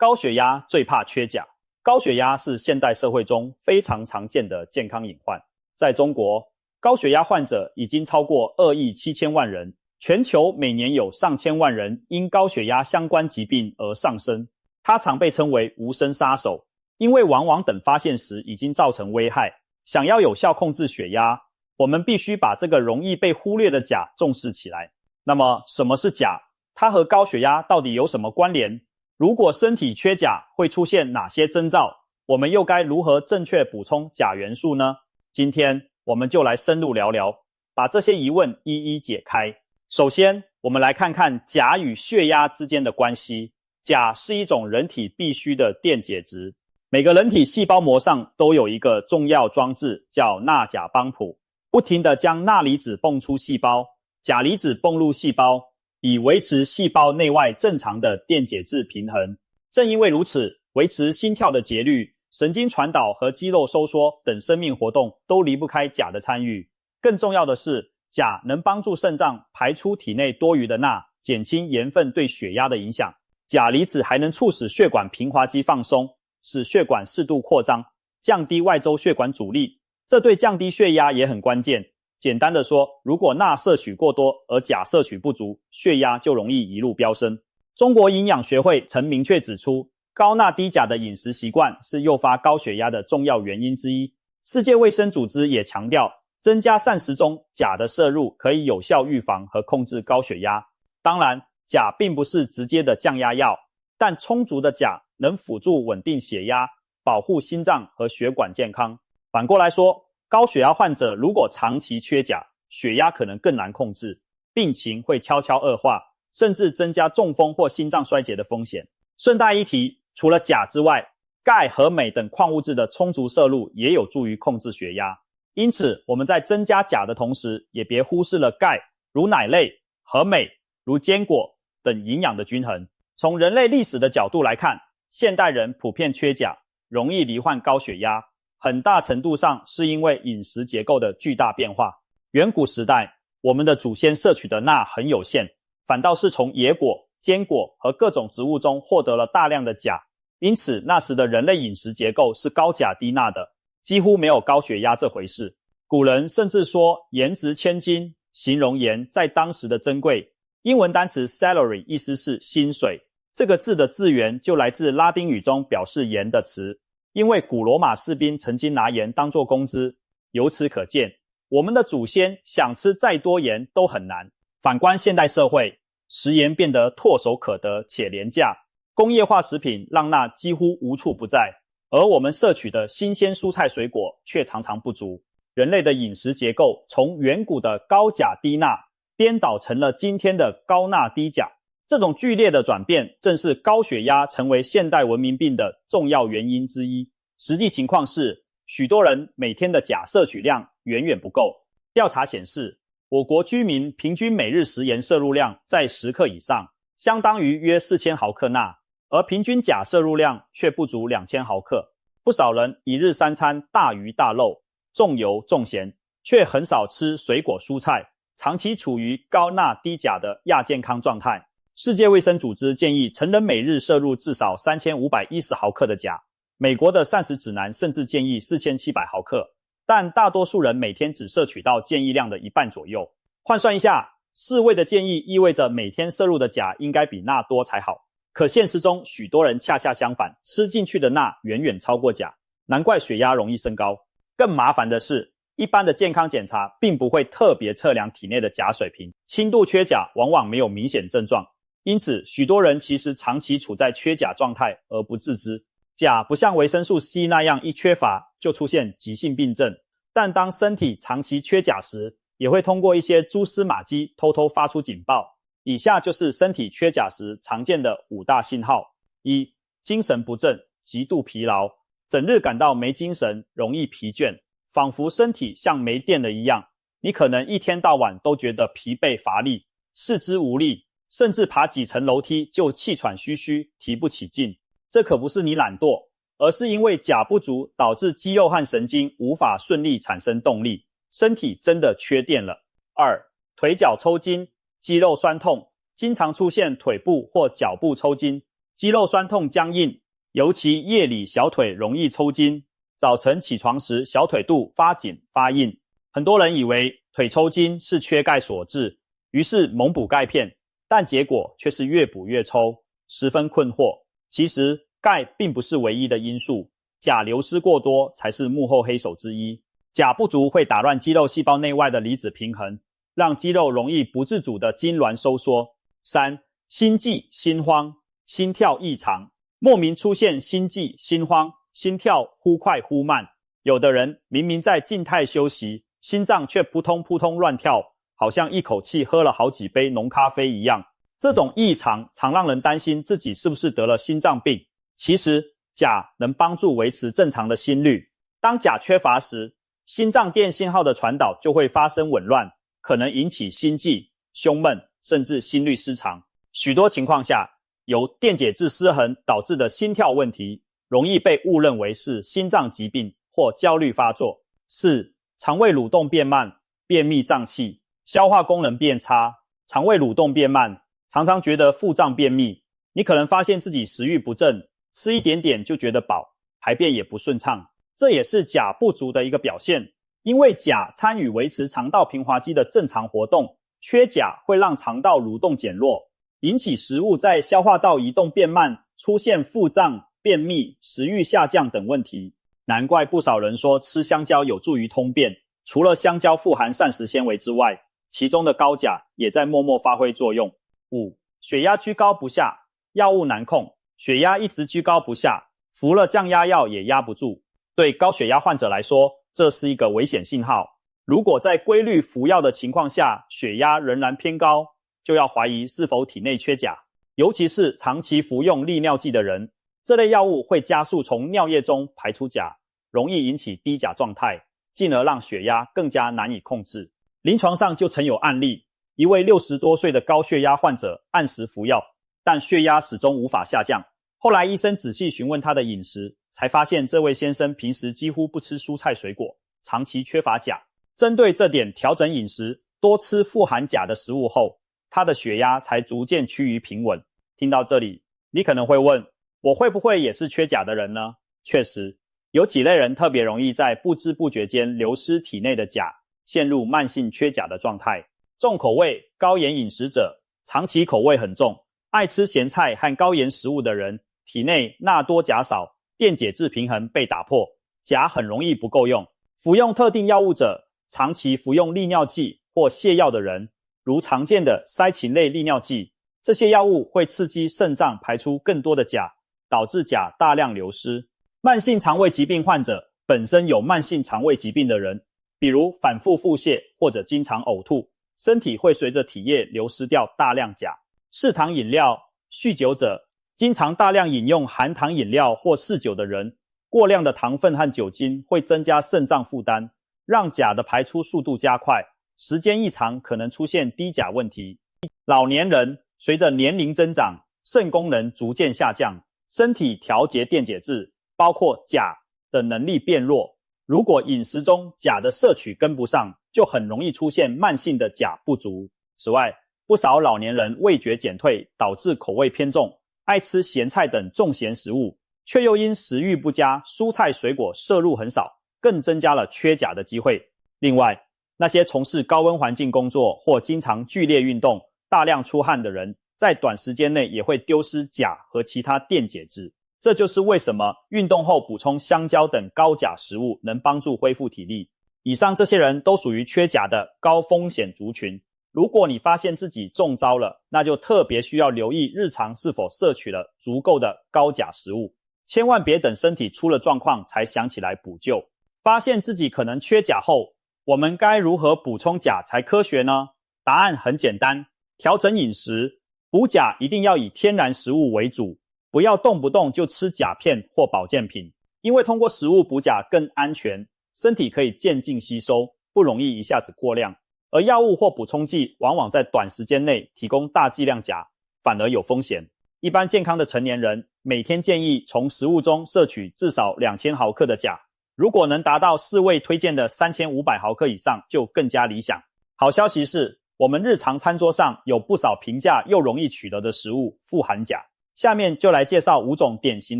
高血压最怕缺钾。高血压是现代社会中非常常见的健康隐患。在中国，高血压患者已经超过2亿7千万人，全球每年有上千万人因高血压相关疾病而丧生。它常被称为无声杀手，因为往往等发现时已经造成危害。想要有效控制血压，我们必须把这个容易被忽略的钾重视起来。那么什么是钾？它和高血压到底有什么关联？如果身体缺钾，会出现哪些征兆？我们又该如何正确补充钾元素呢？今天我们就来深入聊聊，把这些疑问一一解开。首先，我们来看看钾与血压之间的关系。钾是一种人体必需的电解质，每个人体细胞膜上都有一个重要装置，叫钠钾帮浦，不停地将钠离子泵出细胞，钾离子泵入细胞，以维持细胞内外正常的电解质平衡。正因为如此，维持心跳的节律、神经传导和肌肉收缩等生命活动都离不开钾的参与。更重要的是，钾能帮助肾脏排出体内多余的钠，减轻盐分对血压的影响。钾离子还能促使血管平滑肌放松，使血管适度扩张，降低外周血管阻力，这对降低血压也很关键。简单的说，如果钠摄取过多而钾摄取不足，血压就容易一路飙升。中国营养学会曾明确指出，高钠低钾的饮食习惯是诱发高血压的重要原因之一。世界卫生组织也强调，增加膳食中钾的摄入可以有效预防和控制高血压。当然，钾并不是直接的降压药，但充足的钾能辅助稳定血压，保护心脏和血管健康。反过来说，高血压患者如果长期缺钾，血压可能更难控制，病情会悄悄恶化，甚至增加中风或心脏衰竭的风险。顺带一提，除了钾之外，钙和镁等矿物质的充足摄入也有助于控制血压。因此，我们在增加钾的同时，也别忽视了钙，如奶类，和镁，如坚果等营养的均衡。从人类历史的角度来看，现代人普遍缺钾，容易罹患高血压，很大程度上是因为饮食结构的巨大变化。远古时代，我们的祖先摄取的钠很有限，反倒是从野果、坚果和各种植物中获得了大量的钾，因此那时的人类饮食结构是高钾低钠的，几乎没有高血压这回事。古人甚至说盐值千金，形容盐在当时的珍贵。英文单词 salary 意思是薪水，这个字的字源就来自拉丁语中表示盐的词，因为古罗马士兵曾经拿盐当作工资。由此可见，我们的祖先想吃再多盐都很难。反观现代社会，食盐变得唾手可得且廉价，工业化食品让钠几乎无处不在，而我们摄取的新鲜蔬菜水果却常常不足。人类的饮食结构从远古的高钾低钠颠倒成了今天的高钠低钾，这种剧烈的转变正是高血压成为现代文明病的重要原因之一。实际情况是，许多人每天的钾摄取量远远不够。调查显示，我国居民平均每日食盐摄入量在10克以上，相当于约4000毫克钠，而平均钾摄入量却不足2000毫克。不少人一日三餐大鱼大肉，重油重咸，却很少吃水果蔬菜，长期处于高钠低钾的亚健康状态。世界卫生组织建议成人每日摄入至少3510毫克的钾，美国的膳食指南甚至建议4700毫克，但大多数人每天只摄取到建议量的一半左右。换算一下，4位的建议意味着每天摄入的钾应该比钠多才好。可现实中，许多人恰恰相反，吃进去的钠远远超过钾，难怪血压容易升高。更麻烦的是，一般的健康检查并不会特别测量体内的钾水平，轻度缺钾往往没有明显症状，因此许多人其实长期处在缺钾状态而不自知。钾不像维生素 C 那样一缺乏就出现急性病症，但当身体长期缺钾时，也会通过一些蛛丝马迹偷偷发出警报。以下就是身体缺钾时常见的5大信号。1. 精神不振，极度疲劳，整日感到没精神，容易疲倦，仿佛身体像没电了一样。你可能一天到晚都觉得疲惫乏力，四肢无力，甚至爬几层楼梯就气喘吁吁，提不起劲。这可不是你懒惰，而是因为钾不足导致肌肉和神经无法顺利产生动力，身体真的缺电了。2. 腿脚抽筋，肌肉酸痛，经常出现腿部或脚部抽筋，肌肉酸痛僵硬，尤其夜里小腿容易抽筋，早晨起床时小腿肚发紧发硬。很多人以为腿抽筋是缺钙所致，于是猛补钙片，但结果却是越补越抽，十分困惑。其实钙并不是唯一的因素，钾流失过多才是幕后黑手之一。钾不足会打乱肌肉细胞内外的离子平衡，让肌肉容易不自主的痉挛收缩。3. 心悸、心慌、心跳异常，莫名出现心悸、心慌、心跳忽快忽慢。有的人明明在静态休息，心脏却扑通扑通乱跳，好像一口气喝了好几杯浓咖啡一样。这种异常常让人担心自己是不是得了心脏病。其实钾能帮助维持正常的心率，当钾缺乏时，心脏电信号的传导就会发生紊乱，可能引起心悸、胸闷，甚至心律失常。许多情况下，由电解质失衡导致的心跳问题，容易被误认为是心脏疾病或焦虑发作。4. 肠胃蠕动变慢、便秘胀气、消化功能变差。肠胃蠕动变慢，常常觉得腹胀便秘，你可能发现自己食欲不振，吃一点点就觉得饱，排便也不顺畅，这也是钾不足的一个表现。因为钾参与维持肠道平滑肌的正常活动，缺钾会让肠道蠕动减弱，引起食物在消化道移动变慢，出现腹胀、便秘、食欲下降等问题。难怪不少人说吃香蕉有助于通便，除了香蕉富含膳食纤维之外，其中的高钾也在默默发挥作用。5. 血压居高不下，药物难控，血压一直居高不下，服了降压药也压不住。对高血压患者来说，这是一个危险信号。如果在规律服药的情况下，血压仍然偏高，就要怀疑是否体内缺钾。尤其是长期服用利尿剂的人，这类药物会加速从尿液中排出钾，容易引起低钾状态，进而让血压更加难以控制。临床上就曾有案例，一位60多岁的高血压患者按时服药，但血压始终无法下降。后来医生仔细询问他的饮食，才发现这位先生平时几乎不吃蔬菜水果，长期缺乏钾。针对这点调整饮食，多吃富含钾的食物后，他的血压才逐渐趋于平稳。听到这里，你可能会问，我会不会也是缺钾的人呢？确实，有几类人特别容易在不知不觉间流失体内的钾，陷入慢性缺钾的状态。重口味、高盐饮食者，长期口味很重，爱吃咸菜和高盐食物的人，体内钠多钾少，电解质平衡被打破，钾很容易不够用。服用特定药物者，长期服用利尿剂或泻药的人，如常见的塞嗪类利尿剂，这些药物会刺激肾脏排出更多的钾，导致钾大量流失。慢性肠胃疾病患者，本身有慢性肠胃疾病的人，比如反复腹泻或者经常呕吐，身体会随着体液流失掉大量钾。嗜糖饮料、酗酒者，经常大量饮用含糖饮料或嗜酒的人，过量的糖分和酒精会增加肾脏负担，让钾的排出速度加快，时间一长可能出现低钾问题。老年人随着年龄增长，肾功能逐渐下降，身体调节电解质，包括钾的能力变弱。如果饮食中钾的摄取跟不上，就很容易出现慢性的钾不足。此外，不少老年人味觉减退，导致口味偏重，爱吃咸菜等重咸食物，却又因食欲不佳，蔬菜水果摄入很少，更增加了缺钾的机会。另外，那些从事高温环境工作或经常剧烈运动、大量出汗的人，在短时间内也会丢失钾和其他电解质。这就是为什么运动后补充香蕉等高钾食物能帮助恢复体力。以上这些人都属于缺钾的高风险族群。如果你发现自己中招了，那就特别需要留意日常是否摄取了足够的高钾食物，千万别等身体出了状况才想起来补救。发现自己可能缺钾后，我们该如何补充钾才科学呢？答案很简单，调整饮食，补钾一定要以天然食物为主，不要动不动就吃钾片或保健品，因为通过食物补钾更安全，身体可以渐进吸收，不容易一下子过量。而药物或补充剂往往在短时间内提供大剂量钾，反而有风险。一般健康的成年人每天建议从食物中摄取至少2000毫克的钾，如果能达到世卫推荐的3500毫克以上就更加理想。好消息是，我们日常餐桌上有不少平价又容易取得的食物富含钾，下面就来介绍5种典型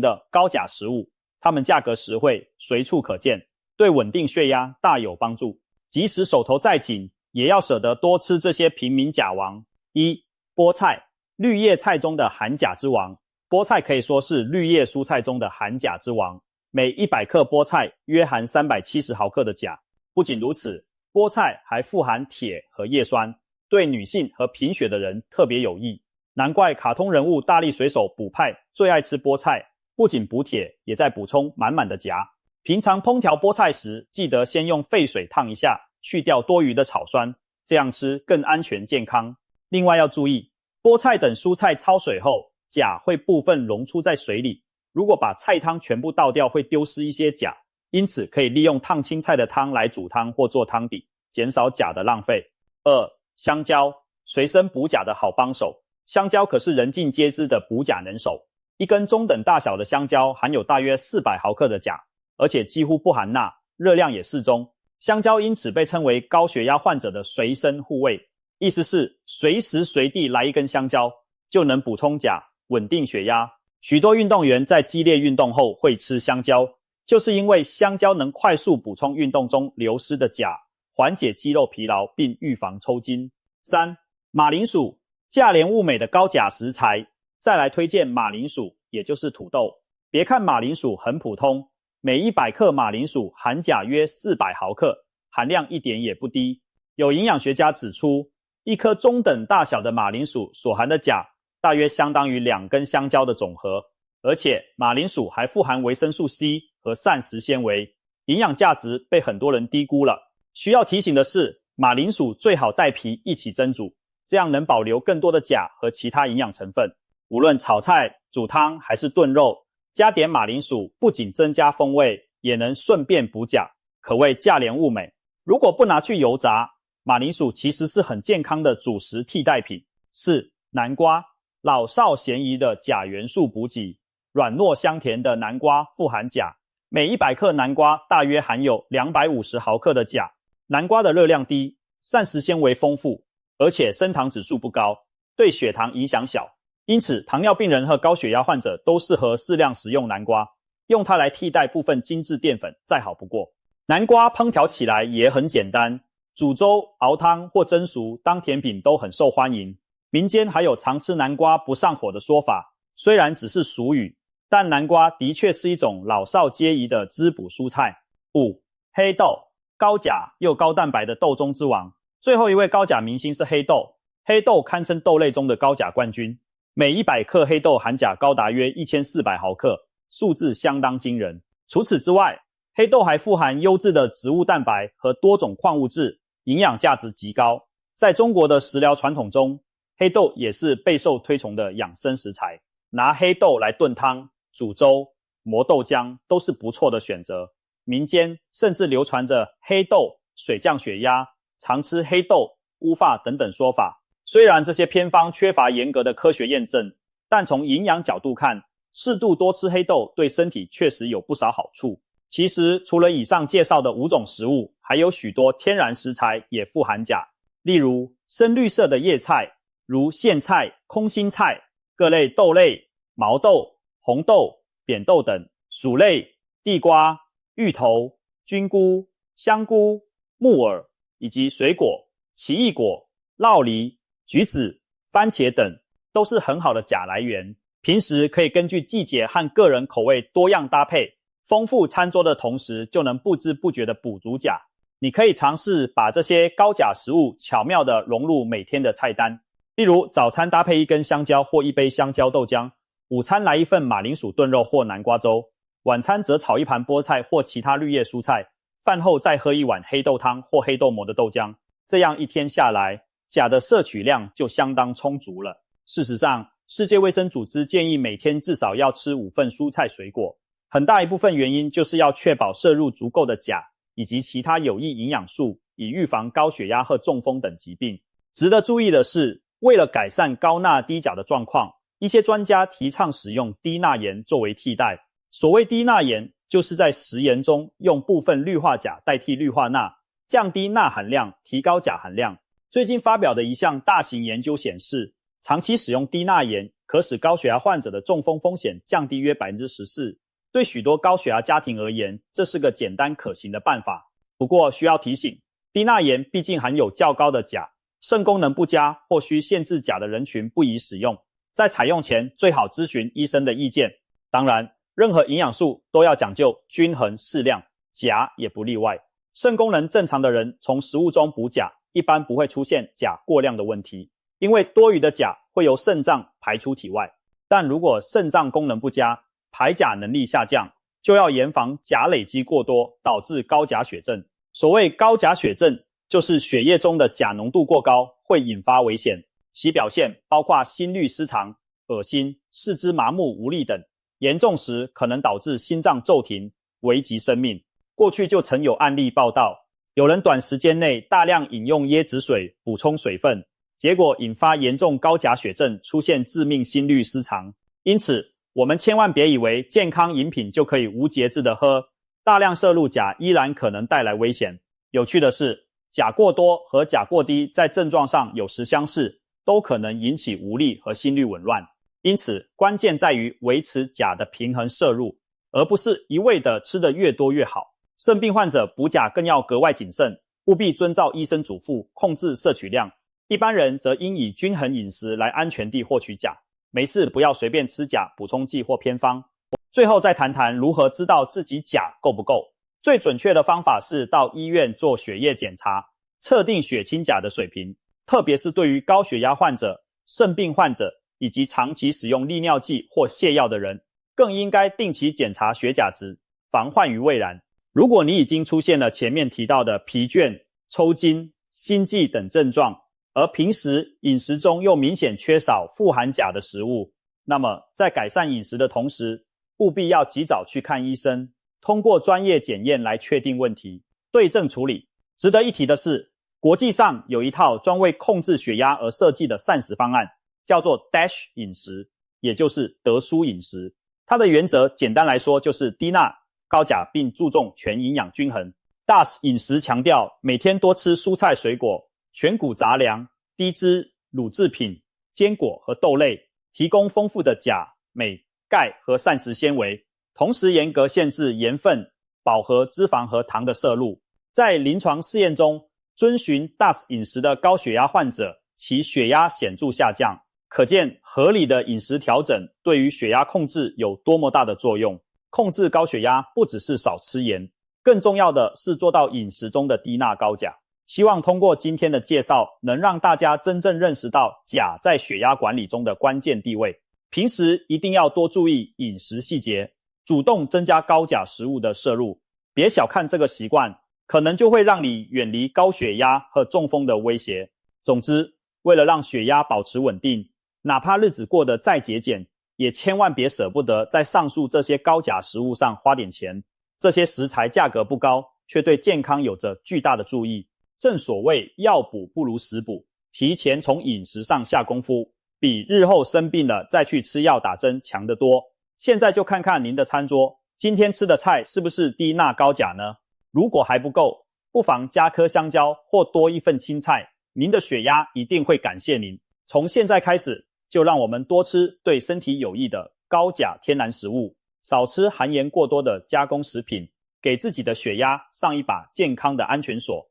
的高钾食物，它们价格实惠，随处可见，对稳定血压大有帮助。即使手头再紧，也要舍得多吃这些平民钾王。1. 菠菜，绿叶菜中的含钾之王。菠菜可以说是绿叶蔬菜中的含钾之王，每100克菠菜约含370毫克的钾。不仅如此，菠菜还富含铁和叶酸，对女性和贫血的人特别有益。难怪卡通人物大力水手补派最爱吃菠菜，不仅补铁，也在补充满满的钾。平常烹调菠菜时，记得先用沸水烫一下，去掉多余的草酸，这样吃更安全健康。另外要注意，菠菜等蔬菜焯水后，钾会部分溶出在水里，如果把菜汤全部倒掉，会丢失一些钾，因此可以利用烫青菜的汤来煮汤或做汤底，减少钾的浪费。2. 香蕉，随身补钾的好帮手。香蕉可是人尽皆知的补钾能手，一根中等大小的香蕉含有大约400毫克的钾，而且几乎不含钠，热量也适中。香蕉因此被称为高血压患者的随身护卫，意思是随时随地来一根香蕉，就能补充钾，稳定血压。许多运动员在激烈运动后会吃香蕉，就是因为香蕉能快速补充运动中流失的钾，缓解肌肉疲劳并预防抽筋。3. 马铃薯，价廉物美的高钾食材。再来推荐马铃薯，也就是土豆。别看马铃薯很普通，每100克马铃薯含钾约400毫克，含量一点也不低。有营养学家指出，一颗中等大小的马铃薯所含的钾大约相当于2根香蕉的总和，而且马铃薯还富含维生素 C 和膳食纤维，营养价值被很多人低估了。需要提醒的是，马铃薯最好带皮一起蒸煮，这样能保留更多的钾和其他营养成分。无论炒菜、煮汤还是炖肉，加点马铃薯不仅增加风味，也能顺便补钾，可谓价廉物美。如果不拿去油炸，马铃薯其实是很健康的主食替代品。4. 南瓜，老少咸宜的钾元素补给。软糯香甜的南瓜富含钾，每100克南瓜大约含有250毫克的钾。南瓜的热量低，膳食纤维丰富，而且升糖指数不高，对血糖影响小，因此糖尿病人和高血压患者都适合适量食用南瓜，用它来替代部分精致淀粉再好不过。南瓜烹调起来也很简单，煮粥、熬汤或蒸熟当甜品都很受欢迎。民间还有常吃南瓜不上火的说法，虽然只是俗语，但南瓜的确是一种老少皆宜的滋补蔬菜。5. 黑豆，高钾又高蛋白的豆中之王。最后一位高钾明星是黑豆，黑豆堪称豆类中的高钾冠军，每100克黑豆含钾高达约1400毫克，数字相当惊人。除此之外，黑豆还富含优质的植物蛋白和多种矿物质，营养价值极高。在中国的食疗传统中，黑豆也是备受推崇的养生食材，拿黑豆来炖汤、煮粥、磨豆浆都是不错的选择。民间甚至流传着黑豆水降血压、常吃黑豆、乌发等等说法。虽然这些偏方缺乏严格的科学验证，但从营养角度看，适度多吃黑豆对身体确实有不少好处。其实除了以上介绍的5种食物，还有许多天然食材也富含钾，例如深绿色的叶菜，如苋菜、空心菜，各类豆类、毛豆、红豆、扁豆等，薯类、地瓜、芋头、菌菇、香菇、木耳，以及水果、奇异果、酪梨、橘子、番茄等，都是很好的钾来源。平时可以根据季节和个人口味多样搭配，丰富餐桌的同时，就能不知不觉地补足钾。你可以尝试把这些高钾食物巧妙地融入每天的菜单，例如早餐搭配1根香蕉或1杯香蕉豆浆，午餐来1份马铃薯炖肉或南瓜粥，晚餐则炒1盘菠菜或其他绿叶蔬菜，饭后再喝1碗黑豆汤或黑豆磨的豆浆。这样一天下来，钾的摄取量就相当充足了。事实上，世界卫生组织建议每天至少要吃5份蔬菜水果，很大一部分原因就是要确保摄入足够的钾以及其他有益营养素，以预防高血压和中风等疾病。值得注意的是，为了改善高钠低钾的状况，一些专家提倡使用低钠盐作为替代。所谓低钠盐，就是在食盐中用部分氯化钾代替氯化钠，降低钠含量，提高钾含量。最近发表的一项大型研究显示，长期使用低钠盐可使高血压患者的中风风险降低约 14%。对许多高血压家庭而言，这是个简单可行的办法。不过需要提醒，低钠盐毕竟含有较高的钾，肾功能不佳或需限制钾的人群不宜使用。在采用前，最好咨询医生的意见。当然，任何营养素都要讲究均衡适量，钾也不例外。肾功能正常的人从食物中补钾，一般不会出现钾过量的问题，因为多余的钾会由肾脏排出体外。但如果肾脏功能不佳，排钾能力下降，就要严防钾累积过多，导致高钾血症。所谓高钾血症，就是血液中的钾浓度过高，会引发危险。其表现包括心律失常、恶心、四肢麻木无力等，严重时可能导致心脏骤停，危及生命。过去就曾有案例报道，有人短时间内大量饮用椰子水补充水分，结果引发严重高钾血症，出现致命心律失常。因此，我们千万别以为健康饮品就可以无节制的喝，大量摄入钾依然可能带来危险。有趣的是，钾过多和钾过低在症状上有时相似，都可能引起无力和心律紊乱。因此，关键在于维持钾的平衡摄入，而不是一味的吃得越多越好。肾病患者补钾更要格外谨慎，务必遵照医生嘱咐控制摄取量。一般人则应以均衡饮食来安全地获取钾。没事不要随便吃钾补充剂或偏方。最后再谈谈如何知道自己钾够不够。最准确的方法是到医院做血液检查，测定血清钾的水平。特别是对于高血压患者、肾病患者以及长期使用利尿剂或泻药的人，更应该定期检查血钾值，防患于未然。如果你已经出现了前面提到的疲倦、抽筋、心悸等症状，而平时饮食中又明显缺少富含钾的食物，那么在改善饮食的同时，务必要及早去看医生，通过专业检验来确定问题，对症处理。值得一提的是，国际上有一套专为控制血压而设计的膳食方案，叫做 DASH 饮食，也就是德苏饮食。它的原则简单来说就是低钠、高钾并注重全营养均衡。DASH 饮食强调每天多吃蔬菜水果、全谷杂粮、低脂、乳制品、坚果和豆类，提供丰富的钾、镁、钙和膳食纤维，同时严格限制盐分、饱和脂肪和糖的摄入。在临床试验中，遵循 DASH 饮食的高血压患者，其血压显著下降，可见合理的饮食调整对于血压控制有多么大的作用。控制高血压不只是少吃盐，更重要的是做到饮食中的低钠高钾。希望通过今天的介绍，能让大家真正认识到钾在血压管理中的关键地位。平时一定要多注意饮食细节，主动增加高钾食物的摄入。别小看这个习惯，可能就会让你远离高血压和中风的威胁。总之，为了让血压保持稳定，哪怕日子过得再节俭，也千万别舍不得在上述这些高钾食物上花点钱。这些食材价格不高，却对健康有着巨大的注意。正所谓药补不如食补，提前从饮食上下功夫，比日后生病了再去吃药打针强得多。现在就看看您的餐桌，今天吃的菜是不是低钠高钾呢？如果还不够，不妨加颗香蕉或多一份青菜，您的血压一定会感谢您。从现在开始，就让我们多吃对身体有益的高钾天然食物，少吃含盐过多的加工食品，给自己的血压上一把健康的安全锁。